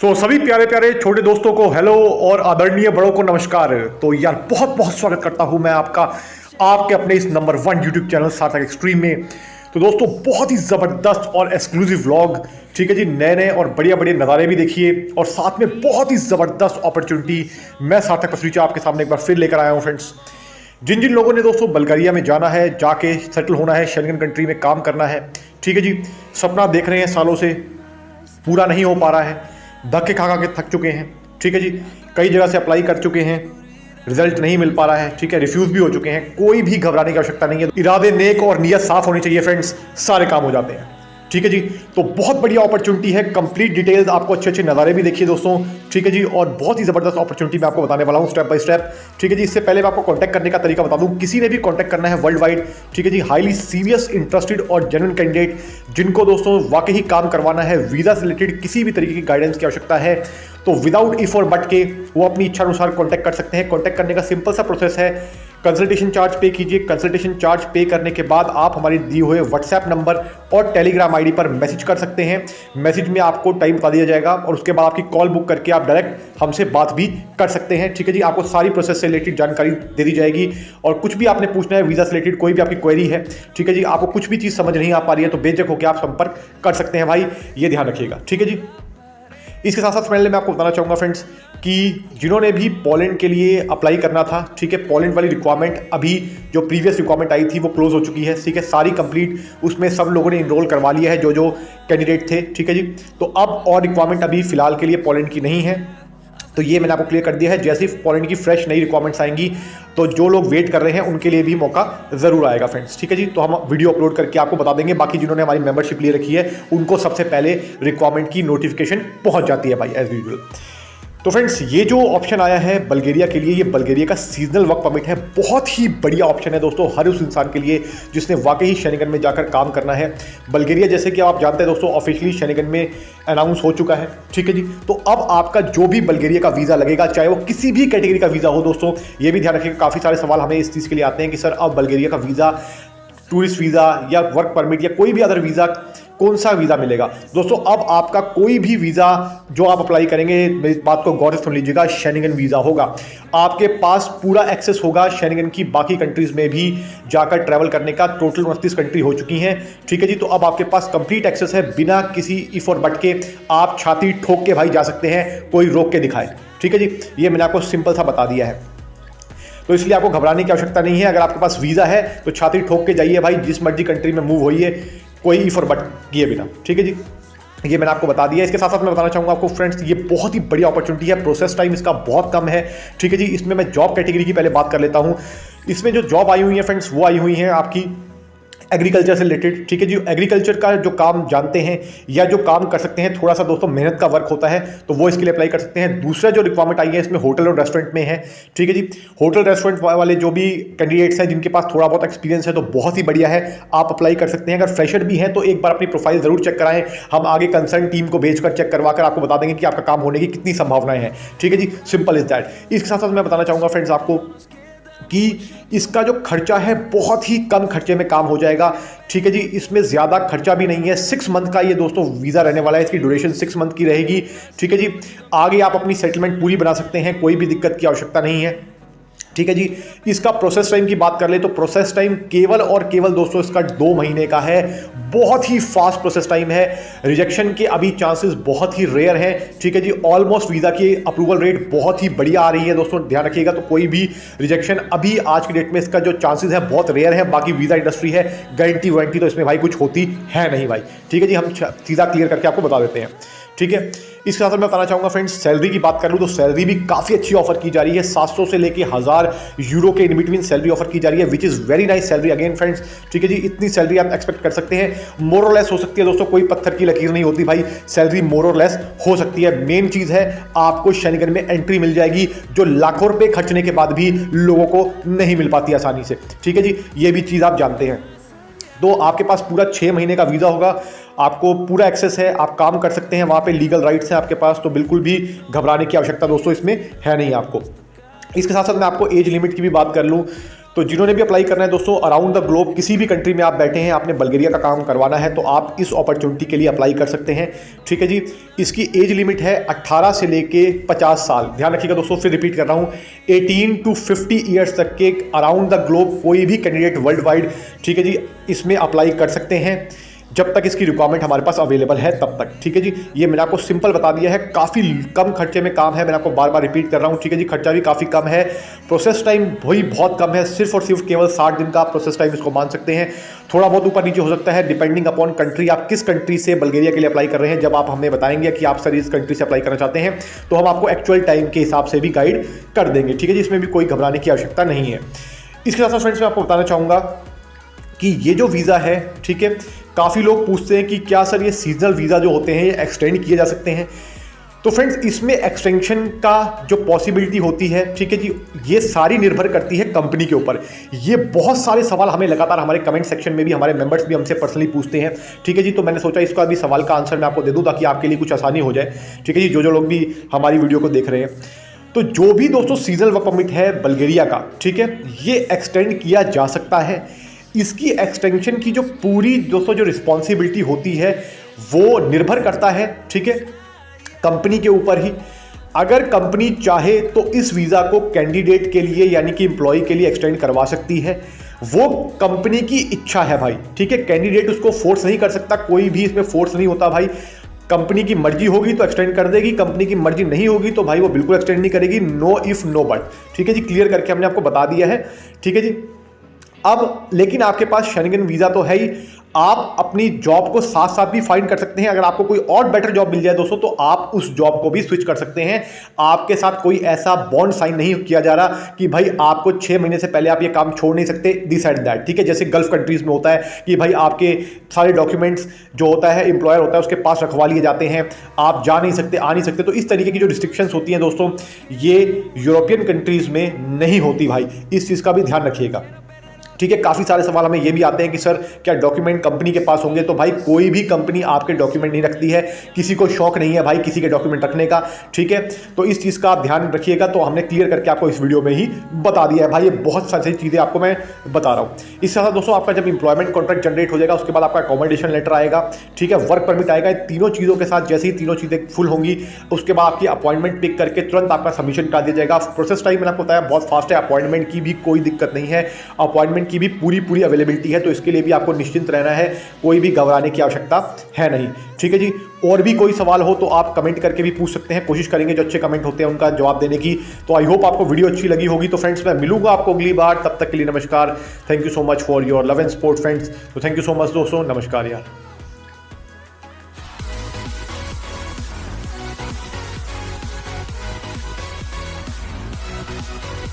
सभी प्यारे प्यारे छोटे दोस्तों को हेलो और आदरणीय बड़ों को नमस्कार। तो यार बहुत बहुत स्वागत करता हूं मैं आपका आपके अपने इस नंबर 1 यूट्यूब चैनल सार्थक एक्सट्रीम में। तो दोस्तों बहुत ही ज़बरदस्त और एक्सक्लूसिव व्लॉग, ठीक है जी, नए नए और बढ़िया बढ़िया नज़ारे भी देखिए और साथ में बहुत ही ज़बरदस्त अपॉर्चुनिटी मैं सार्थक पसरीचा आपके सामने एक बार फिर लेकर आया हूँ फ्रेंड्स। जिन जिन लोगों ने दोस्तों बल्गारिया में जाना है, जाके सेटल होना है, शेंगन कंट्री में काम करना है, ठीक है जी, सपना देख रहे हैं सालों से, पूरा नहीं हो पा रहा है, धक्के खा खा के थक चुके हैं, ठीक है जी, कई जगह से अप्लाई कर चुके हैं, रिजल्ट नहीं मिल पा रहा है, ठीक है, रिफ्यूज़ भी हो चुके हैं, कोई भी घबराने की आवश्यकता नहीं है। इरादे नेक और नीयत साफ होनी चाहिए फ्रेंड्स, सारे काम हो जाते हैं, ठीक है जी। तो बहुत बढ़िया अपॉर्चुनिटी है, कंप्लीट डिटेल्स आपको, अच्छे अच्छे नज़ारे भी देखिए दोस्तों, ठीक है जी, और बहुत ही ज़बरदस्त अपॉर्चुनिटी मैं आपको बताने वाला हूँ स्टेप बाय स्टेप, ठीक है जी। इससे पहले मैं आपको कॉन्टैक्ट करने का तरीका बता दूँ, किसी ने भी कॉन्टैक्ट करना है वर्ल्ड वाइड, ठीक है जी, हाईली सीरियस, इंटरेस्टेड और जेन्युइन कैंडिडेट जिनको दोस्तों वाकई ही काम करवाना है, वीज़ा से रिलेटेड किसी भी तरीके की गाइडेंस की आवश्यकता है, तो विदाउट इफ और बट के वो अपनी इच्छा अनुसार कॉन्टैक्ट कर सकते हैं। कॉन्टैक्ट करने का सिंपल सा प्रोसेस है, कंसल्टेशन चार्ज पे कीजिए। कंसल्टेशन चार्ज पे करने के बाद आप हमारे दिए हुए व्हाट्सएप नंबर और टेलीग्राम आईडी पर मैसेज कर सकते हैं। मैसेज में आपको टाइम बता दिया जाएगा और उसके बाद आपकी कॉल बुक करके आप डायरेक्ट हमसे बात भी कर सकते हैं, ठीक है जी। आपको सारी प्रोसेस से रिलेटेड जानकारी दे दी जाएगी और कुछ भी आपने पूछना है वीज़ा से रिलेटेड, कोई भी आपकी क्वेरी है, ठीक है जी, आपको कुछ भी चीज़ समझ नहीं आ पा रही है तो बेझिझक होकर आप संपर्क कर सकते हैं भाई, ये ध्यान रखिएगा, ठीक है जी। इसके साथ साथ पहले मैं आपको बताना चाहूँगा फ्रेंड्स कि जिन्होंने भी पोलैंड के लिए अप्लाई करना था, ठीक है, पोलैंड वाली रिक्वायरमेंट अभी जो प्रीवियस रिक्वायरमेंट आई थी वो क्लोज हो चुकी है, ठीक है, सारी कंप्लीट उसमें सब लोगों ने इनरोल करवा लिया है जो जो कैंडिडेट थे, ठीक है जी। तो अब और रिक्वायरमेंट अभी फिलहाल के लिए पोलैंड की नहीं है, तो ये मैंने आपको क्लियर कर दिया है। जैसे ही पोलैंड की फ्रेश नई रिक्वायरमेंट्स आएंगी तो जो लोग वेट कर रहे हैं उनके लिए भी मौका ज़रूर आएगा फ्रेंड्स, ठीक है जी। तो हम वीडियो अपलोड करके आपको बता देंगे। बाकी जिन्होंने हमारी मेंबरशिप ले रखी है उनको सबसे पहले रिक्वायरमेंट की नोटिफिकेशन पहुंच जाती है भाई, एज यूजुअल। तो फ्रेंड्स ये जो ऑप्शन आया है बल्गेरिया के लिए, ये बल्गेरिया का सीजनल वर्क परमिट है, बहुत ही बढ़िया ऑप्शन है दोस्तों हर उस इंसान के लिए जिसने वाकई ही शेंगन में जाकर काम करना है। बल्गेरिया जैसे कि आप जानते हैं दोस्तों ऑफिशियली शेंगन में अनाउंस हो चुका है, ठीक है जी। तो अब आपका जो भी बल्गेरिया का वीज़ा लगेगा, चाहे वो किसी भी कैटेगरी का वीज़ा हो दोस्तों, ये भी ध्यान रखिएगा, काफ़ी सारे सवाल हमें इस चीज़ के लिए आते हैं कि सर अब बल्गेरिया का वीज़ा, टूरिस्ट वीज़ा या वर्क परमिट या कोई भी अदर वीज़ा, कौन सा वीज़ा मिलेगा दोस्तों। अब आपका कोई भी वीज़ा जो आप अप्लाई करेंगे, मेरी बात को गौर से सुन लीजिएगा, शेंगन वीज़ा होगा। आपके पास पूरा एक्सेस होगा शेंगन की बाकी कंट्रीज़ में भी जाकर ट्रैवल करने का। टोटल 29 कंट्री हो चुकी हैं, ठीक है जी। तो अब आपके पास कंप्लीट एक्सेस है, बिना किसी इफ और बट के आप छाती ठोक के भाई जा सकते हैं, कोई रोक के दिखाए, ठीक है जी। ये मैंने आपको सिंपल सा बता दिया है, तो इसलिए आपको घबराने की आवश्यकता नहीं है। अगर आपके पास वीज़ा है तो छाती ठोक के जाइए भाई, जिस मर्जी कंट्री में मूव होइए, कोई इफ और बट किए बिना, ठीक है जी। ये मैंने आपको बता दिया। इसके साथ साथ मैं बताना चाहूँगा आपको फ्रेंड्स, ये बहुत ही बढ़िया अपॉर्चुनिटी है, प्रोसेस टाइम इसका बहुत कम है, ठीक है जी। इसमें मैं जॉब कैटेगरी की पहले बात कर लेता हूँ। इसमें जो जॉब आई हुई है फ्रेंड्स वो आई हुई हैं आपकी एग्रीकल्चर से रिलेटेड, ठीक है जी। एग्रीकल्चर का जो काम जानते हैं या जो काम कर सकते हैं, थोड़ा सा दोस्तों मेहनत का वर्क होता है, तो वो इसके लिए अप्लाई कर सकते हैं। दूसरा जो रिक्वायरमेंट आई है इसमें होटल और रेस्टोरेंट में है, ठीक है जी। होटल रेस्टोरेंट वाले जो भी कैंडिडेट्स हैं जिनके पास थोड़ा बहुत एक्सपीरियंस है तो बहुत ही बढ़िया है, आप अप्लाई कर सकते हैं। अगर फ्रेशर भी हैं तो एक बार अपनी प्रोफाइल जरूर चेक कराएं, हम आगे कंसर्न टीम को भेजकर चेक करवा कर आपको बता देंगे कि आपका काम होने की कितनी संभावनाएं हैं, ठीक है जी। Simple is that. इसके साथ साथ मैं बताना चाहूँगा फ्रेंड्स आपको कि इसका जो खर्चा है बहुत ही कम खर्चे में काम हो जाएगा, ठीक है जी। इसमें ज़्यादा खर्चा भी नहीं है। 6 मंथ का ये दोस्तों वीज़ा रहने वाला है, इसकी ड्यूरेशन 6 मंथ की रहेगी, ठीक है जी। आगे आप अपनी सेटलमेंट पूरी बना सकते हैं, कोई भी दिक्कत की आवश्यकता नहीं है, ठीक है जी। इसका प्रोसेस टाइम की बात कर ले तो प्रोसेस टाइम केवल और केवल दोस्तों इसका 2 महीने का है, बहुत ही फास्ट प्रोसेस टाइम है। रिजेक्शन के अभी चांसेस बहुत ही रेयर हैं, ठीक है जी। ऑलमोस्ट वीज़ा की अप्रूवल रेट बहुत ही बढ़िया आ रही है दोस्तों, ध्यान रखिएगा। तो कोई भी रिजेक्शन अभी आज की डेट में इसका जो चांसेस है बहुत रेयर है। बाकी वीज़ा इंडस्ट्री है, गारंटी वारंटी तो इसमें भाई कुछ होती है नहीं भाई, ठीक है जी। हम सीधा क्लियर करके आपको बता देते हैं, ठीक है। इसके साथ मैं बताना चाहूँगा फ्रेंड्स, सैलरी की बात कर लूँ तो सैलरी भी काफ़ी अच्छी ऑफर की जा रही है। 700 से लेके 1000 यूरो के इन बिटवीन सैलरी ऑफर की जा रही है, which is very nice salary again friends, ठीक है जी। इतनी सैलरी आप एक्सपेक्ट कर सकते हैं, मोर और लेस हो सकती है दोस्तों, कोई पत्थर की लकीर नहीं होती भाई, सैलरी मोर और लेस हो सकती है। मेन चीज़ है आपको शेंगन में एंट्री मिल जाएगी जो लाखों रुपये खर्चने के बाद भी लोगों को नहीं मिल पाती आसानी से, ठीक है जी। ये भी चीज़ आप जानते हैं। तो आपके पास पूरा 6 महीने का वीज़ा होगा, आपको पूरा एक्सेस है, आप काम कर सकते हैं, वहाँ पे लीगल राइट्स हैं आपके पास, तो बिल्कुल भी घबराने की आवश्यकता दोस्तों इसमें है नहीं आपको। इसके साथ साथ मैं आपको एज लिमिट की भी बात कर लूँ तो जिन्होंने भी अप्लाई करना है दोस्तों, अराउंड द ग्लोब किसी भी कंट्री में आप बैठे हैं, आपने बल्गेरिया का काम करवाना है, तो आप इस अपॉर्चुनिटी के लिए अप्लाई कर सकते हैं। ठीक है जी। इसकी एज लिमिट है 18 से लेके 50 साल। ध्यान रखिएगा दोस्तों, फिर रिपीट कर रहा हूं, 18 to 50 ईयर्स तक के अराउंड द ग्लोब कोई भी कैंडिडेट वर्ल्ड वाइड, ठीक है जी, इसमें अप्लाई कर सकते हैं, जब तक इसकी रिक्वायरमेंट हमारे पास अवेलेबल है तब तक। ठीक है जी। ये मैंने आपको सिंपल बता दिया है, काफ़ी कम खर्चे में काम है, मैंने आपको बार बार रिपीट कर रहा हूँ। ठीक है जी। खर्चा भी काफ़ी कम है, प्रोसेस टाइम वही बहुत कम है, सिर्फ और सिर्फ केवल 60 दिन का आप प्रोसेस टाइम इसको मान सकते हैं। थोड़ा बहुत ऊपर नीचे हो सकता है डिपेंडिंग अपॉन कंट्री, आप किस कंट्री से बल्गेरिया के लिए अप्लाई कर रहे हैं। जब आप हमें बताएंगे कि आप सर इस कंट्री से अप्लाई करना चाहते हैं, तो हम आपको एक्चुअल टाइम के हिसाब से भी गाइड कर देंगे। ठीक है जी। इसमें भी कोई घबराने की आवश्यकता नहीं है। इसके साथ साथ फ्रेंड्स मैं आपको बताना चाहूँगा कि ये जो वीज़ा है, ठीक है, काफ़ी लोग पूछते हैं कि क्या सर ये सीजनल वीज़ा जो होते हैं ये एक्सटेंड किए जा सकते हैं। तो फ्रेंड्स इसमें एक्सटेंशन का जो पॉसिबिलिटी होती है, ठीक है जी, ये सारी निर्भर करती है कंपनी के ऊपर। ये बहुत सारे सवाल हमें लगातार हमारे कमेंट सेक्शन में भी हमारे मेंबर्स भी हमसे पर्सनली पूछते हैं। ठीक है जी। तो मैंने सोचा इसका भी सवाल का आंसर मैं आपको दे दूं ताकि आपके लिए कुछ आसानी हो जाए। ठीक है जी। जो लोग भी हमारी वीडियो को देख रहे हैं, तो जो भी दोस्तों सीजनल वर्क परमिट है बल्गेरिया का, ठीक है, ये एक्सटेंड किया जा सकता है। इसकी एक्सटेंशन की जो पूरी दोस्तों जो रिस्पॉन्सिबिलिटी होती है वो निर्भर करता है, ठीक है, कंपनी के ऊपर ही। अगर कंपनी चाहे तो इस वीज़ा को कैंडिडेट के लिए यानी कि एम्प्लॉय के लिए एक्सटेंड करवा सकती है, वो कंपनी की इच्छा है भाई। ठीक है। कैंडिडेट उसको फोर्स नहीं कर सकता, कोई भी इसमें फोर्स नहीं होता भाई। कंपनी की मर्जी होगी तो एक्सटेंड कर देगी, कंपनी की मर्जी नहीं होगी तो भाई वो बिल्कुल एक्सटेंड नहीं करेगी। No if no but. ठीक है जी। क्लियर करके हमने आपको बता दिया है। ठीक है जी। अब लेकिन आपके पास शेंगन वीज़ा तो है ही, आप अपनी जॉब को साथ साथ भी फाइंड कर सकते हैं। अगर आपको कोई और बेटर जॉब मिल जाए दोस्तों, तो आप उस जॉब को भी स्विच कर सकते हैं। आपके साथ कोई ऐसा बॉन्ड साइन नहीं किया जा रहा कि भाई आपको 6 महीने से पहले आप ये काम छोड़ नहीं सकते, दिस एंड दैट। ठीक है। जैसे गल्फ कंट्रीज में होता है कि भाई आपके सारे डॉक्यूमेंट्स जो होता है एम्प्लॉयर होता है उसके पास रखवा लिए जाते हैं, आप जा नहीं सकते, आ नहीं सकते। तो इस तरीके की जो रिस्ट्रिक्शंस होती हैं दोस्तों, ये यूरोपियन कंट्रीज में नहीं होती भाई। इस चीज़ का भी ध्यान रखिएगा। ठीक है। काफ़ी सारे सवाल हमें ये भी आते हैं कि सर क्या डॉक्यूमेंट कंपनी के पास होंगे। तो भाई कोई भी कंपनी आपके डॉक्यूमेंट नहीं रखती है, किसी को शौक नहीं है भाई किसी के डॉक्यूमेंट रखने का। ठीक है। तो इस चीज़ का आप ध्यान रखिएगा। तो हमने क्लियर करके आपको इस वीडियो में ही बता दिया है भाई, ये बहुत सारी चीज़ें आपको मैं बता रहा हूँ। इसके साथ दोस्तों आपका जब इंप्लॉयमेंट कॉन्ट्रैक्ट जनरेट हो जाएगा, उसके बाद आपका अकोमोडेशन लेटर आएगा, ठीक है, वर्क परमिट आएगा। इन तीनों चीज़ों के साथ जैसे ही तीनों चीज़ें फुल होंगी, उसके बाद आपकी अपॉइंटमेंट पिक करके तुरंत आपका सबमिशन कर दिया जाएगा। प्रोसेस टाइम मैंने आपको बताया बहुत फास्ट है, अपॉइंटमेंट की भी कोई दिक्कत नहीं है, अपॉइंटमेंट की भी पूरी अवेलेबिलिटी है। तो इसके लिए भी आपको निश्चिंत रहना है, कोई भी घबराने की आवश्यकता है नहीं। ठीक है जी। और भी कोई सवाल हो तो आप कमेंट करके भी पूछ सकते हैं, कोशिश करेंगे जो अच्छे कमेंट होते हैं उनका जवाब देने की। तो आई होप आपको वीडियो अच्छी लगी होगी। तो फ्रेंड्स मैं मिलूंगा आपको अगली बार, तब तक के लिए नमस्कार। Thank you so much for your love and support friends. तो थैंक यू सो मच दोस्तों, नमस्कार यार।